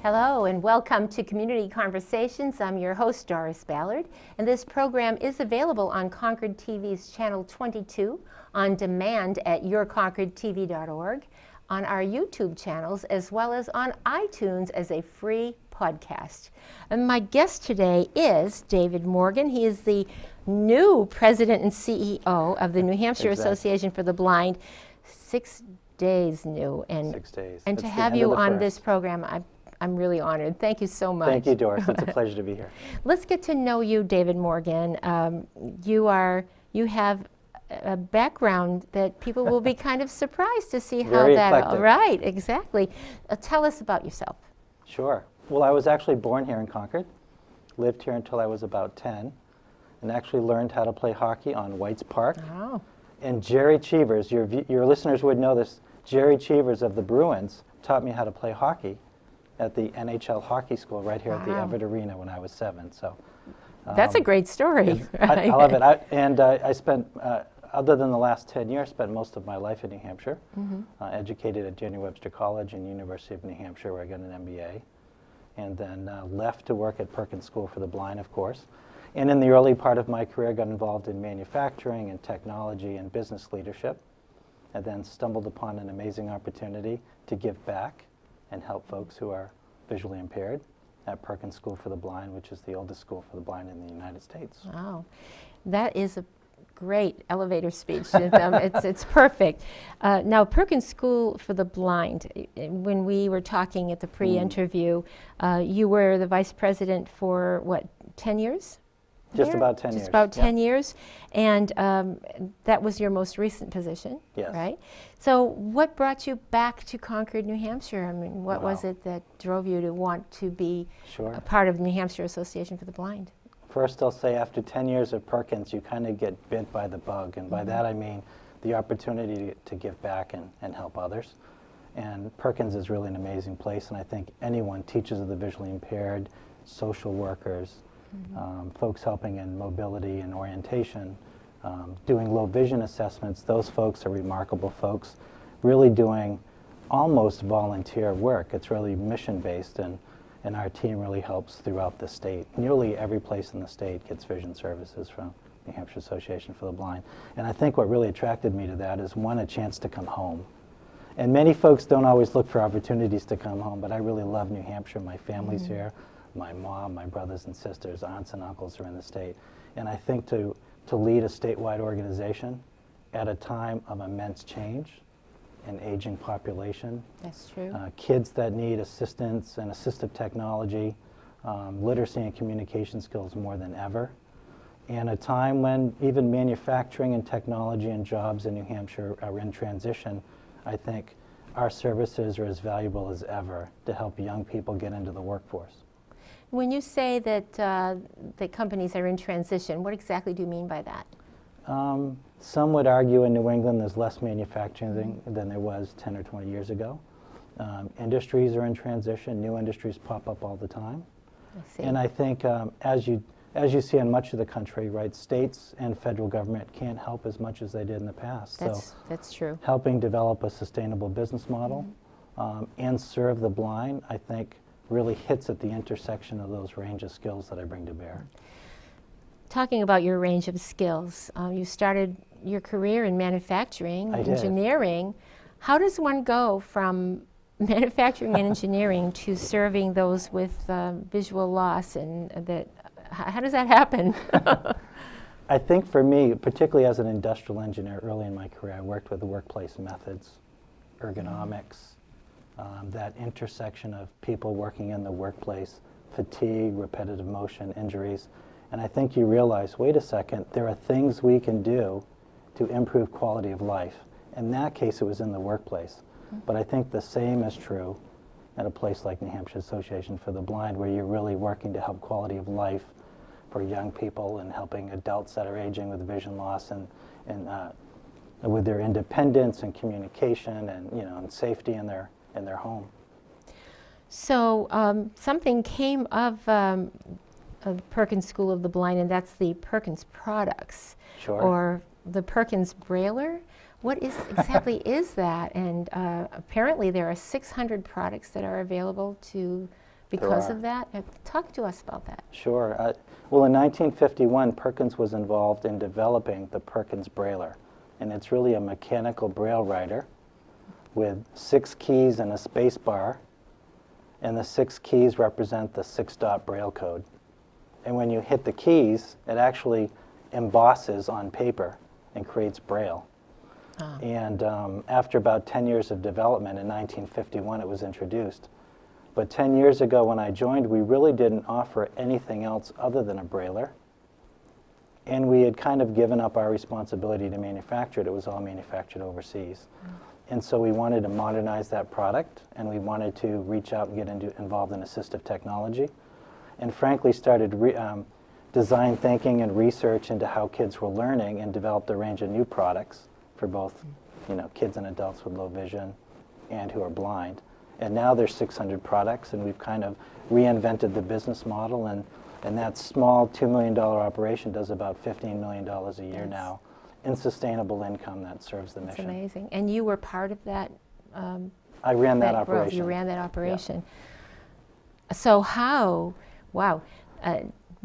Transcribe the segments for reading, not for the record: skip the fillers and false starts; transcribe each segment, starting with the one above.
Hello and welcome to Community Conversations. I'm your host, Doris Ballard, and this program is available on Concord TV's Channel 22, on demand at yourconcordtv.org, on our YouTube channels, as well as on iTunes as a free podcast. And my guest today is David Morgan. He is the new president and CEO of the New Hampshire Association for the Blind. 6 days new. And 6 days. And to have you on this program, I'm really honored. Thank you so much. Thank you, Doris. It's a pleasure to be here. Let's get to know you, David Morgan. You have a background that people will be kind of surprised to see how Very that. eclectic. Right, exactly. Tell us about yourself. Sure. Well, I was actually born here in Concord, lived here until I was about 10, and actually learned how to play hockey on White's Park. Oh. And Jerry Cheevers, your listeners would know this, Jerry Cheevers of the Bruins taught me how to play hockey at the NHL hockey school right here at the Everett Arena when I was 7. So that's a great story. I love it. I spent, other than the last 10 years, spent most of my life in New Hampshire, educated at Daniel Webster College and University of New Hampshire where I got an MBA, and then left to work at Perkins School for the Blind, of course. And in the early part of my career, got involved in manufacturing and technology and business leadership, and then stumbled upon an amazing opportunity to give back and help folks who are visually impaired at Perkins School for the Blind, which is the oldest school for the blind in the United States. Wow, that is a great elevator speech. It's perfect. Now, Perkins School for the Blind, when we were talking at the pre-interview, you were the vice president for, what, 10 years? Just about 10 years. Just about 10 years. And that was your most recent position, Yes. right? So what brought you back to Concord, New Hampshire? I mean, what was it that drove you to want to be a part of the New Hampshire Association for the Blind? First, I'll say after 10 years at Perkins, you kind of get bit by the bug. And by that, I mean the opportunity to give back and help others. And Perkins is really an amazing place. And I think anyone, teachers of the visually impaired, social workers, folks helping in mobility and orientation, doing low vision assessments, those folks are remarkable folks, really doing almost volunteer work. It's really mission-based, and our team really helps throughout the state. Nearly every place in the state gets vision services from New Hampshire Association for the Blind. And I think what really attracted me to that is, one, a chance to come home. And many folks don't always look for opportunities to come home, but I really love New Hampshire. My family's here. My mom, my brothers and sisters, aunts and uncles are in the state. And I think to lead a statewide organization at a time of immense change, an aging population, That's true. Kids that need assistance and assistive technology, literacy and communication skills more than ever, and a time when even manufacturing and technology and jobs in New Hampshire are in transition, I think our services are as valuable as ever to help young people get into the workforce. When you say that the companies are in transition, what exactly do you mean by that? Some would argue in New England there's less manufacturing than there was 10 or 20 years ago. Industries are in transition. New industries pop up all the time. I see. And I think as you see in much of the country, right, states and federal government can't help as much as they did in the past. That's true. Helping develop a sustainable business model and serve the blind, I think, really hits at the intersection of those range of skills that I bring to bear. Talking about your range of skills, you started your career in manufacturing, engineering. How does one go from manufacturing and engineering to serving those with visual loss, and how does that happen? I think for me, particularly as an industrial engineer early in my career, I worked with the workplace methods, ergonomics, that intersection of people working in the workplace, fatigue, repetitive motion, injuries. And I think you realize, wait a second, there are things we can do to improve quality of life. In that case, it was in the workplace. But I think the same is true at a place like New Hampshire Association for the Blind, where you're really working to help quality of life for young people and helping adults that are aging with vision loss and with their independence and communication and safety in their home. So something came of Perkins School of the Blind, and that's the Perkins products, or the Perkins Brailler. What exactly is that? And apparently there are 600 products that are available to because are. of that? Talk to us about that. Sure. Well, in 1951, Perkins was involved in developing the Perkins Brailler. And it's really a mechanical braille writer with 6 keys and a space bar. And the 6 keys represent the 6-dot braille code. And when you hit the keys, it actually embosses on paper and creates braille. And after about 10 years of development, in 1951 it was introduced. But 10 years ago when I joined, we really didn't offer anything else other than a brailler. And we had kind of given up our responsibility to manufacture it. It was all manufactured overseas. And so we wanted to modernize that product, and we wanted to reach out and get involved in assistive technology. And frankly started design thinking and research into how kids were learning, and developed a range of new products for both kids and adults with low vision and who are blind. And now there's 600 products, and we've kind of reinvented the business model, and that small $2 million operation does about $15 million a year now in sustainable income that serves the mission. It's amazing. And you were part of that I ran that growth. operation. You ran that operation. So how, wow,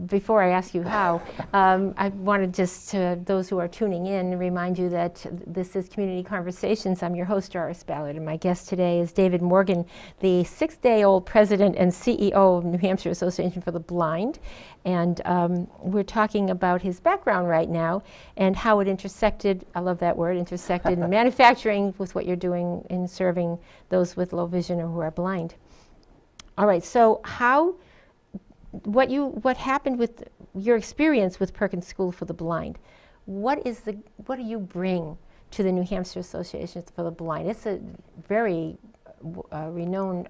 before I ask you how, I wanted just to, those who are tuning in, remind you that this is Community Conversations. I'm your host, Doris Ballard, and my guest today is David Morgan, the 6-day-old president and CEO of New Hampshire Association for the Blind. And we're talking about his background right now and how it intersected, I love that word, intersected in manufacturing with what you're doing in serving those with low vision or who are blind. All right, so what happened with your experience with Perkins School for the Blind? What do you bring to the New Hampshire Association for the Blind? It's a very renowned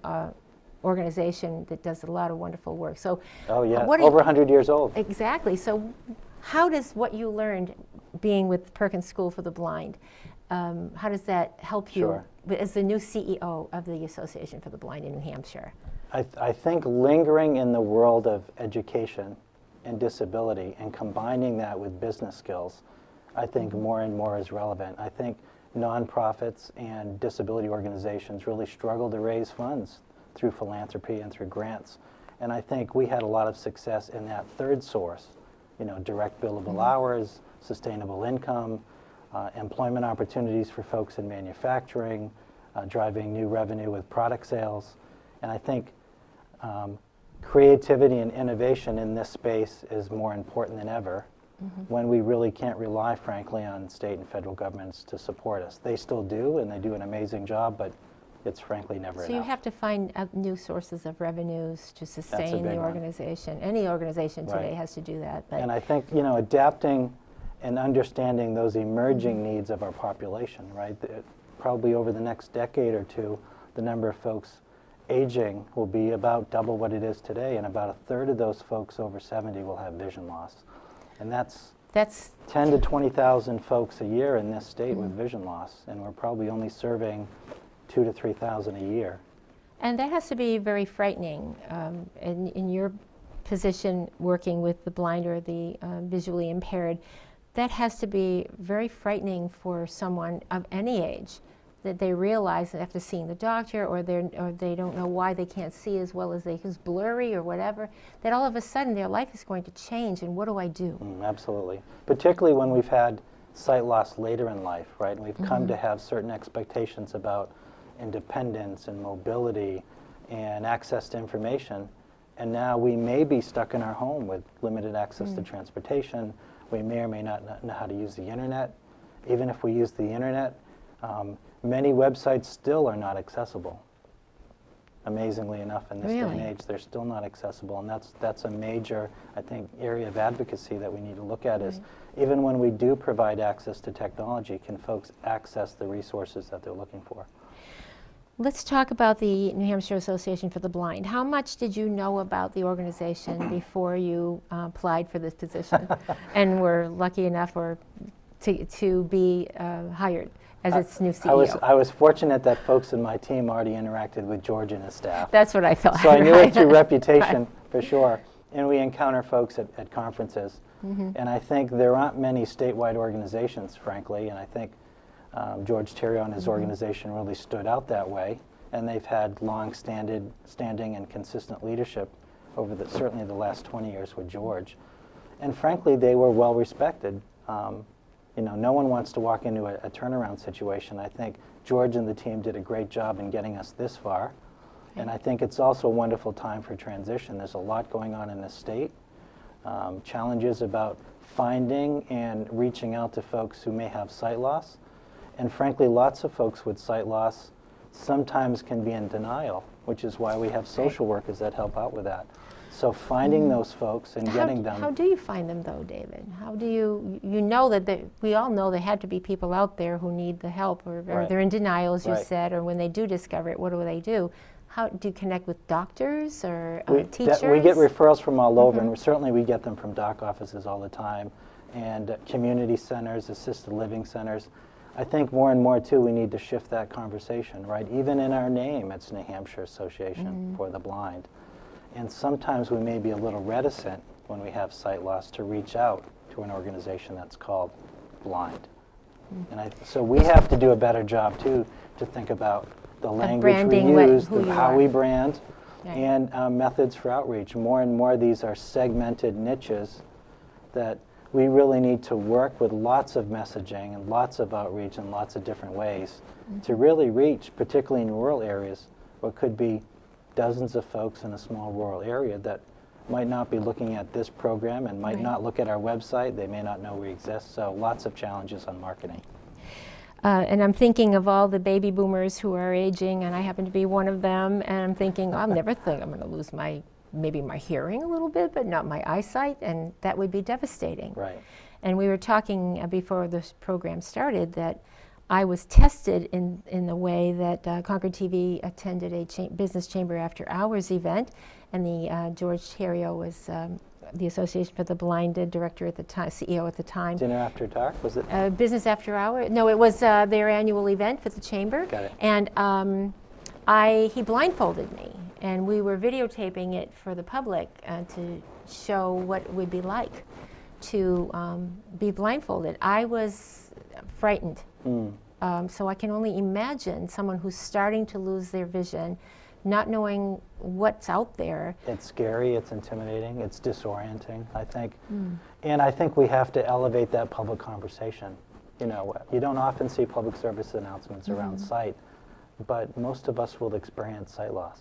organization that does a lot of wonderful work. So, oh yeah, over 100 years old. Exactly. So, how does what you learned being with Perkins School for the Blind, how does that help you as the new CEO of the Association for the Blind in New Hampshire? I think lingering in the world of education and disability and combining that with business skills, I think more and more is relevant. I think nonprofits and disability organizations really struggle to raise funds through philanthropy and through grants. And I think we had a lot of success in that third source, direct billable hours, sustainable income, employment opportunities for folks in manufacturing, driving new revenue with product sales. And I think creativity and innovation in this space is more important than ever when we really can't rely, frankly, on state and federal governments to support us. They still do, and they do an amazing job, but it's frankly never enough. So you have to find new sources of revenues to sustain the organization. Any organization today has to do that. But and I think, adapting and understanding those emerging needs of our population, right? Probably over the next decade or two, the number of folks aging will be about double what it is today, and about 1/3 of those folks over 70 will have vision loss. And that's 10 to 20,000 folks a year in this state with vision loss, and we're probably only serving 2,000 to 3,000 a year. And that has to be very frightening. In your position working with the blind or the visually impaired, that has to be very frightening for someone of any age, that they realize that after seeing the doctor or they don't know why they can't see as well as it's blurry or whatever, that all of a sudden their life is going to change, and what do I do? Absolutely. Particularly when we've had sight loss later in life, right? And we've come to have certain expectations about independence and mobility and access to information, and now we may be stuck in our home with limited access to transportation. We may or may not know how to use the internet. Even if we use the internet, many websites still are not accessible. Amazingly enough, in this day and age, they're still not accessible, and that's a major, I think, area of advocacy that we need to look at. Is even when we do provide access to technology, can folks access the resources that they're looking for? Let's talk about the New Hampshire Association for the Blind. How much did you know about the organization before you applied for this position and were lucky enough to be hired as its new CEO? I was fortunate that folks in my team already interacted with George and his staff. That's what I thought. So I knew it through reputation, for sure. And we encounter folks at conferences. And I think there aren't many statewide organizations, frankly, and I think George Theriault and his organization really stood out that way. and they've had standing and consistent leadership over certainly the last 20 years with George. And frankly, they were well respected. No one wants to walk into a turnaround situation. I think George and the team did a great job in getting us this far. And I think it's also a wonderful time for transition. There's a lot going on in the state. Challenges about finding and reaching out to folks who may have sight loss. And frankly, lots of folks with sight loss sometimes can be in denial, which is why we have social workers that help out with that. So finding those folks and getting them. How do you find them though, David? How do you know that we all know there had to be people out there who need the help, or they're in denial, as you said, or when they do discover it, what do? How do you connect with doctors or teachers? We get referrals from all over, and certainly we get them from doc offices all the time, and community centers, assisted living centers. I think more and more, too, we need to shift that conversation, right? Even in our name, it's New Hampshire Association for the Blind. And sometimes we may be a little reticent when we have sight loss to reach out to an organization that's called Blind. And so we have to do a better job, too, to think about the language we use, how we brand, and methods for outreach. More and more, these are segmented niches that we really need to work with lots of messaging and lots of outreach in lots of different ways to really reach, particularly in rural areas, what could be dozens of folks in a small rural area that might not be looking at this program and might not look at our website. They may not know we exist. So lots of challenges on marketing. And I'm thinking of all the baby boomers who are aging, and I happen to be one of them, and I'm thinking, I'll never think I'm going to lose maybe my hearing a little bit, but not my eyesight, and that would be devastating. Right. And we were talking before this program started that I was tested in the way that Concord TV attended a business chamber after hours event, and the George Theriault was the Association for the Blind director at the time, CEO at the time. Dinner After Dark, was it? Business After Hours. No, it was their annual event for the chamber. Got it. And he blindfolded me, and we were videotaping it for the public to show what it would be like to be blindfolded. I was frightened. So I can only imagine someone who's starting to lose their vision, not knowing what's out there. It's scary, it's intimidating, it's disorienting, I think. And I think we have to elevate that public conversation. You don't often see public service announcements around sight, but most of us will experience sight loss.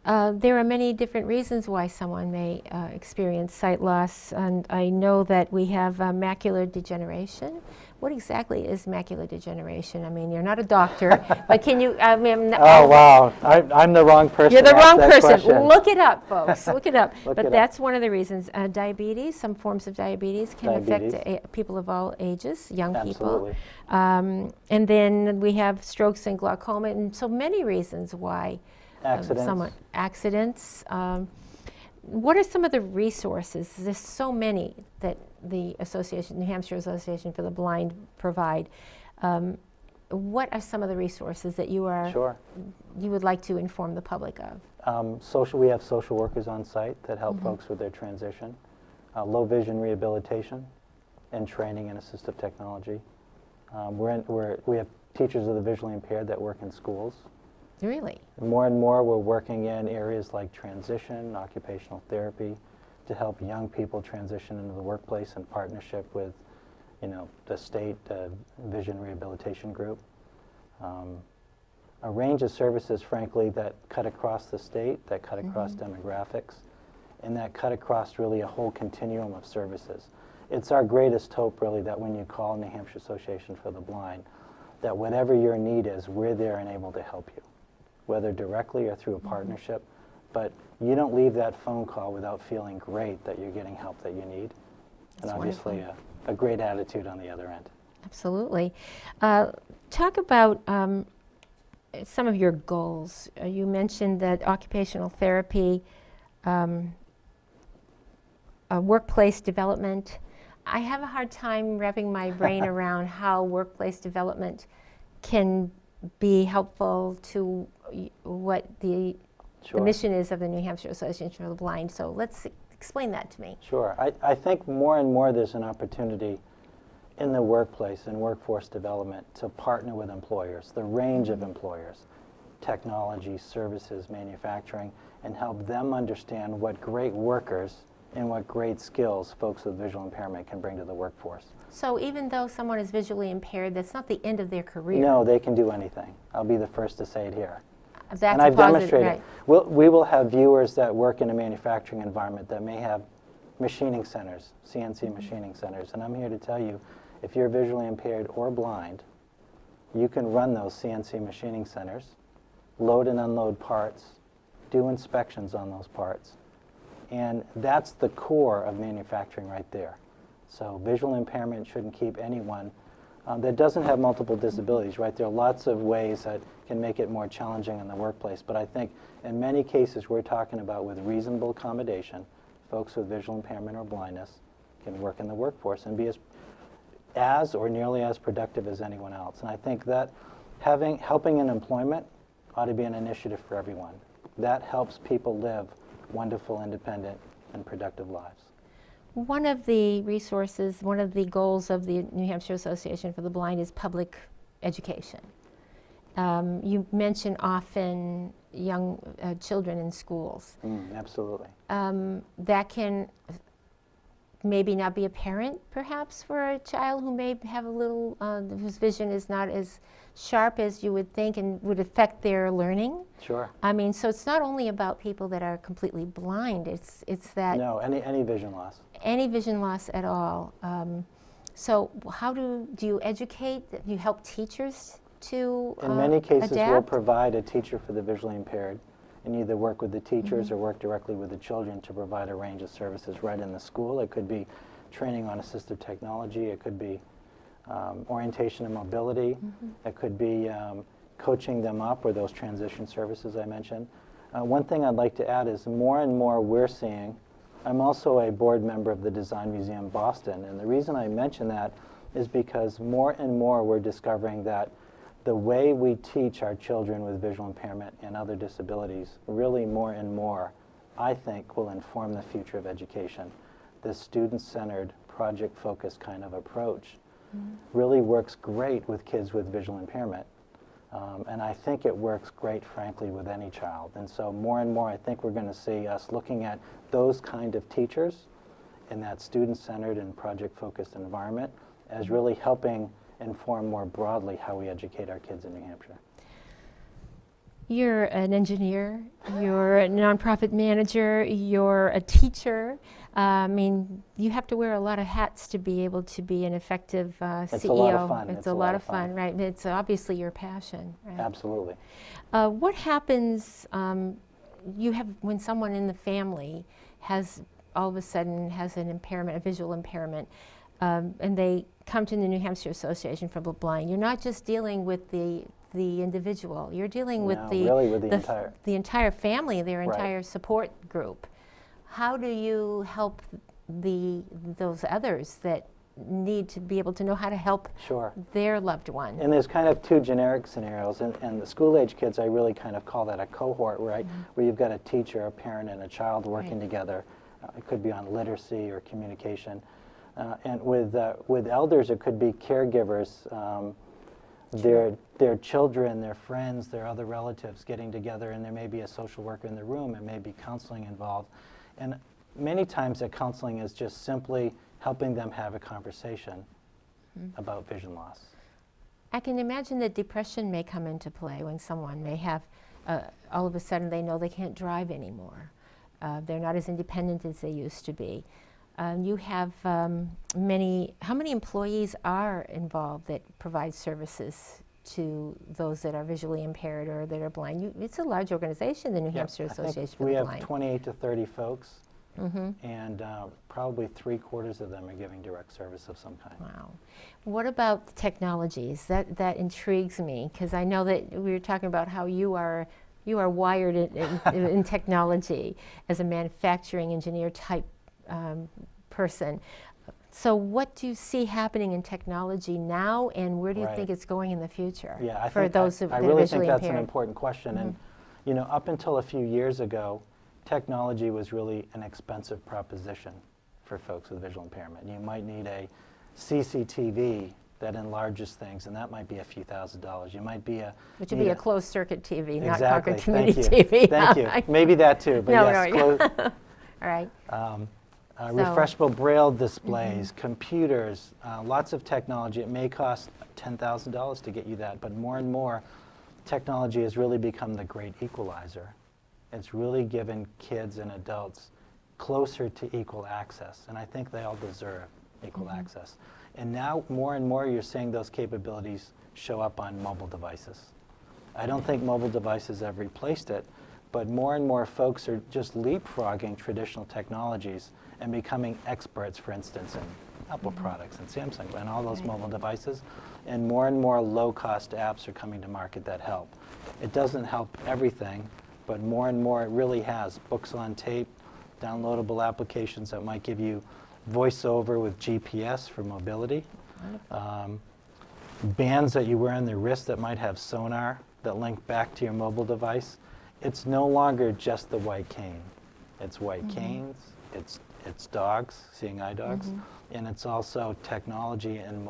There are many different reasons why someone may experience sight loss, and I know that we have macular degeneration. What exactly is macular degeneration? I mean, you're not a doctor, but can you? Oh wow, I'm the wrong person. You're the to ask wrong that person. question. Look it up, folks. Look it up. Look But it that's one of the reasons. Diabetes, some forms of diabetes can affect people of all ages, young Absolutely. people. And then we have strokes and glaucoma, and so many reasons why. Accidents. What are some of the resources? There's so many that the New Hampshire Association for the Blind provide. What are some of the resources that you would like to inform the public of? We have social workers on site that help folks with their transition, low vision rehabilitation, and training in assistive technology. We have teachers of the visually impaired that work in schools. Really? More and more, we're working in areas like transition, occupational therapy, to help young people transition into the workplace in partnership with, the state vision rehabilitation group. A range of services, frankly, that cut across the state, that cut across demographics, and that cut across really a whole continuum of services. It's our greatest hope, really, that when you call New Hampshire Association for the Blind, that whatever your need is, we're there and able to help you, whether directly or through a partnership. But you don't leave that phone call without feeling great that you're getting help that you need. That's and obviously a great attitude on the other end. Absolutely. Talk about some of your goals. You mentioned that occupational therapy, workplace development. I have a hard time wrapping my brain around how workplace development can be helpful to what the mission is of the New Hampshire Association for the Blind. So let's explain that to me. Sure. I think more and more there's an opportunity in the workplace and workforce development to partner with employers, the range of employers. technology, services, manufacturing, and help them understand what great workers and what great skills folks with visual impairment can bring to the workforce. So even though someone is visually impaired, that's not the end of their career. No, they can do anything. I'll be the first to say it here. That's And a I've positive, demonstrated. right. We will have viewers that work in a manufacturing environment that may have machining centers, CNC machining centers. And I'm here to tell you, if you're visually impaired or blind, you can run those CNC machining centers, load and unload parts, do inspections on those parts. And that's the core of manufacturing right there. So visual impairment shouldn't keep anyone that doesn't have multiple disabilities, right? There are lots of ways that can make it more challenging in the workplace, but I think in many cases we're talking about with reasonable accommodation, folks with visual impairment or blindness can work in the workforce and be as or nearly as productive as anyone else. And I think that helping in employment ought to be an initiative for everyone. That helps people live wonderful, independent, and productive lives. One of the resources, one of the goals of the New Hampshire Association for the Blind is public education. You mention often young children in schools. Absolutely. That can maybe not be apparent, perhaps, for a child who may have a little, whose vision is not as sharp as you would think and would affect their learning. Sure. I mean, so it's not only about people that are completely blind, it's that No, any vision loss. any vision loss at all. So how do you educate, do you help teachers to In many cases, we'll adapt? provide a teacher for the visually impaired and either work with the teachers or work directly with the children to provide a range of services right in the school. It could be training on assistive technology. It could be orientation and mobility. It could be coaching them up or those transition services I mentioned. One thing I'd like to add is more and more we're seeing, I'm also a board member of the Design Museum Boston, and the reason I mention that is because more and more we're discovering that the way we teach our children with visual impairment and other disabilities really more and more, I think, will inform the future of education. This student-centered, project-focused kind of approach really works great with kids with visual impairment. And I think it works great, frankly, with any child. And so more and more, I think we're going to see us looking at those kind of teachers in that student-centered and project-focused environment as really helping inform more broadly how we educate our kids in New Hampshire. You're an engineer, you're a nonprofit manager, you're a teacher. I mean, you have to wear a lot of hats to be able to be an effective CEO. It's a lot of fun. It's a lot of fun, right? It's obviously your passion, right? Absolutely. What happens when someone in the family has all of a sudden has an impairment, a visual impairment, and they come to the New Hampshire Association for the Blind? You're not just dealing with the individual. You're dealing with really with the entire family, their Right. entire support group. How do you help those others that need to be able to know how to help Sure. their loved one? And there's kind of two generic scenarios, and the school-age kids, I really kind of call that a cohort, right? Where you've got a teacher, a parent, and a child working together. It could be on literacy or communication. And with elders, it could be caregivers, their children, their friends, their other relatives getting together, and there may be a social worker in the room, and maybe counseling involved. And many times that counseling is just simply helping them have a conversation about vision loss. I can imagine that depression may come into play when someone may have, all of a sudden they know they can't drive anymore. They're not as independent as they used to be. You have how many employees are involved that provide services to those that are visually impaired or that are blind? It's a large organization, the New Hampshire Association for the Blind. We have 28 to 30 folks, and probably 3/4 of them are giving direct service of some kind. Wow. What about technologies? That intrigues me, because I know that we were talking about how you are wired in technology as a manufacturing engineer type person. So what do you see happening in technology now, and where do you think it's going in the future? Yeah, for those that are really visually think that's impaired? an important question. And you know, up until a few years ago, technology was really an expensive proposition for folks with visual impairment. You might need a CCTV that enlarges things, and that might be a few $1,000s. You might be Which would be a closed circuit TV, not exactly. Concord Community Thank you. TV. Thank you. Maybe that too, but No, yes, no, closed. All right. Refreshable braille displays, computers, lots of technology. It may cost $10,000 to get you that, but more and more, technology has really become the great equalizer. It's really given kids and adults closer to equal access, and I think they all deserve equal access. And now, more and more, you're seeing those capabilities show up on mobile devices. I don't think mobile devices have replaced it, but more and more folks are just leapfrogging traditional technologies and becoming experts, for instance, in Apple products and Samsung and all those mobile devices. And more low-cost apps are coming to market that help. It doesn't help everything, but more and more it really has. Books on tape, downloadable applications that might give you voiceover with GPS for mobility. Bands that you wear on the wrist that might have sonar that link back to your mobile device. It's no longer just the white cane. It's white canes, it's dogs, seeing eye dogs, and it's also technology and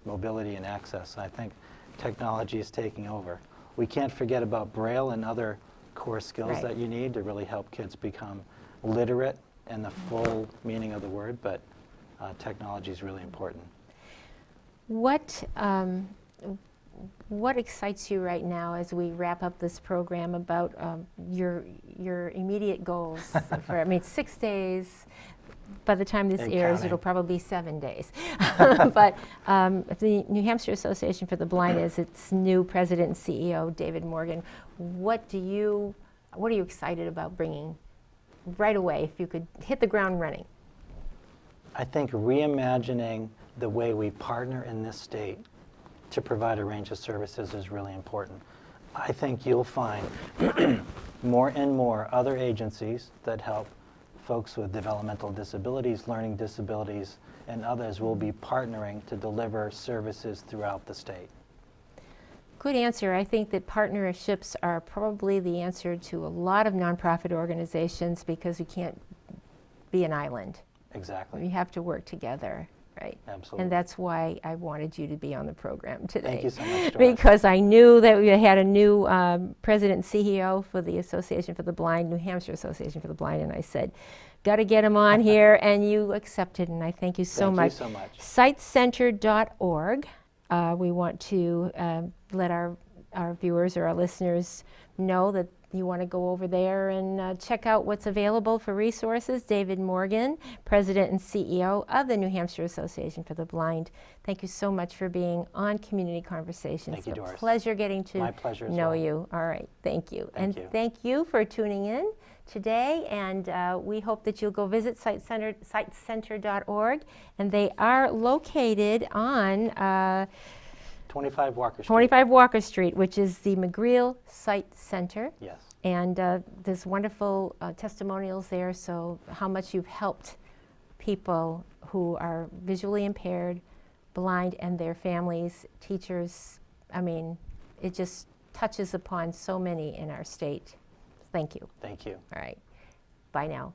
mobility and access. I think technology is taking over. We can't forget about Braille and other core skills that you need to really help kids become literate in the full meaning of the word, but technology is really important. What excites you right now as we wrap up this program about your immediate goals? For, I mean, 6 days. By the time this airs, it'll probably be 7 days. But the New Hampshire Association for the Blind is its new president and CEO, David Morgan. What are you excited about bringing right away, if you could hit the ground running? I think reimagining the way we partner in this state to provide a range of services is really important. I think you'll find more and more other agencies that help folks with developmental disabilities, learning disabilities, and others will be partnering to deliver services throughout the state. Good answer. I think that partnerships are probably the answer to a lot of nonprofit organizations because you can't be an island. Exactly. You have to work together, right? Absolutely. And that's why I wanted you to be on the program today. Thank you so much, Doris. Because I knew that we had a new president and CEO for the Association for the Blind, New Hampshire Association for the Blind, and I said, got to get him on here, and you accepted, and I thank you so much. Thank you so much. Sightcenter.org. We want to let our viewers or our listeners know that you want to go over there and check out what's available for resources. David Morgan, President and CEO of the New Hampshire Association for the Blind. Thank you so much for being on Community Conversations. Thank you, Doris. It's a pleasure getting to My pleasure as know well. you. All right, thank you. Thank you. Thank you for tuning in today, and we hope that you'll go visit sightcenter.org, and they are located on 25 Walker Street. 25 Walker Street, which is the McGreal Sight Center. Yes. And there's wonderful testimonials there, so how much you've helped people who are visually impaired, blind, and their families, teachers. I mean, it just touches upon so many in our state. Thank you. Thank you. All right. Bye now.